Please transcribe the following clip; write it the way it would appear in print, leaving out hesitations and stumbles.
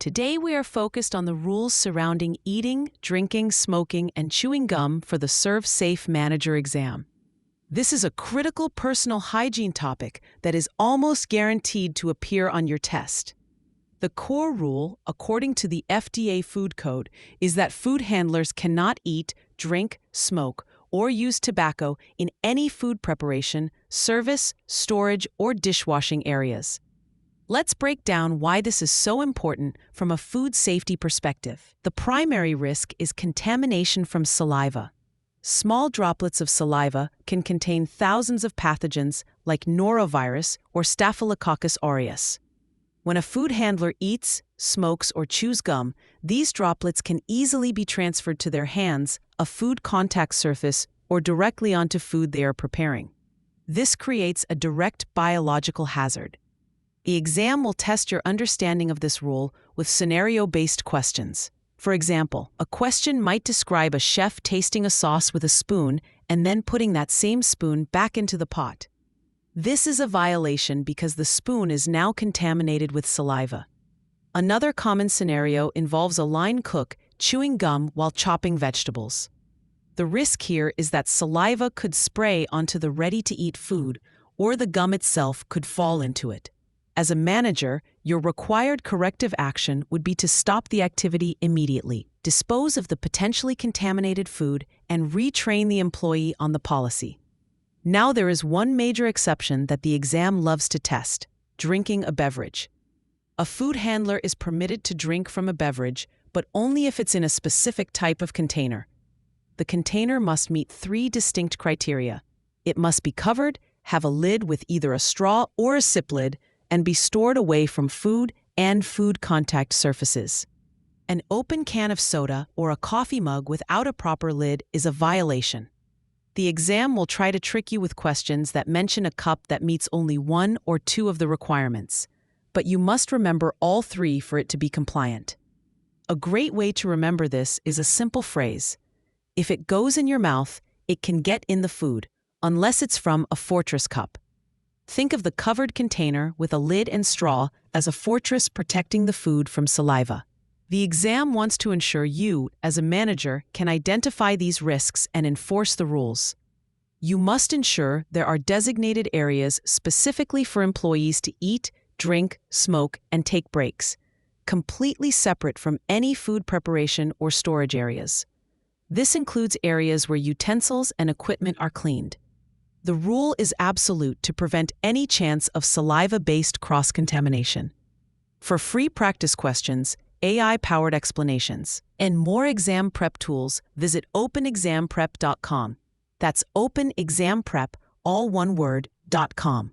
Today we are focused on the rules surrounding eating, drinking, smoking, and chewing gum for the ServSafe Manager exam. This is a critical personal hygiene topic that is almost guaranteed to appear on your test. The core rule, according to the FDA Food Code, is that food handlers cannot eat, drink, smoke, or use tobacco in any food preparation, service, storage, or dishwashing areas. Let's break down why this is so important from a food safety perspective. The primary risk is contamination from saliva. Small droplets of saliva can contain thousands of pathogens like Norovirus or Staphylococcus aureus. When a food handler eats, smokes, or chews gum, these droplets can easily be transferred to their hands, a food contact surface, or directly onto food they are preparing. This creates a direct biological hazard. The exam will test your understanding of this rule with scenario-based questions. For example, a question might describe a chef tasting a sauce with a spoon and then putting that same spoon back into the pot. This is a violation because the spoon is now contaminated with saliva. Another common scenario involves a line cook chewing gum while chopping vegetables. The risk here is that saliva could spray onto the ready-to-eat food, or the gum itself could fall into it. As a manager, your required corrective action would be to stop the activity immediately, dispose of the potentially contaminated food, and retrain the employee on the policy. Now there is one major exception that the exam loves to test: drinking a beverage. A food handler is permitted to drink from a beverage, but only if it's in a specific type of container. The container must meet 3 distinct criteria. It must be covered, have a lid with either a straw or a sip lid, and be stored away from food and food contact surfaces. An open can of soda or a coffee mug without a proper lid is a violation. The exam will try to trick you with questions that mention a cup that meets only 1 or 2 of the requirements, but you must remember all 3 for it to be compliant. A great way to remember this is a simple phrase: if it goes in your mouth, it can get in the food, unless it's from a fortress cup. Think of the covered container with a lid and straw as a fortress protecting the food from saliva. The exam wants to ensure you, as a manager, can identify these risks and enforce the rules. You must ensure there are designated areas specifically for employees to eat, drink, smoke, and take breaks, completely separate from any food preparation or storage areas. This includes areas where utensils and equipment are cleaned. The rule is absolute to prevent any chance of saliva-based cross-contamination. For free practice questions, AI-powered explanations, and more exam prep tools, visit openexamprep.com. That's openexamprep, all one word, .com.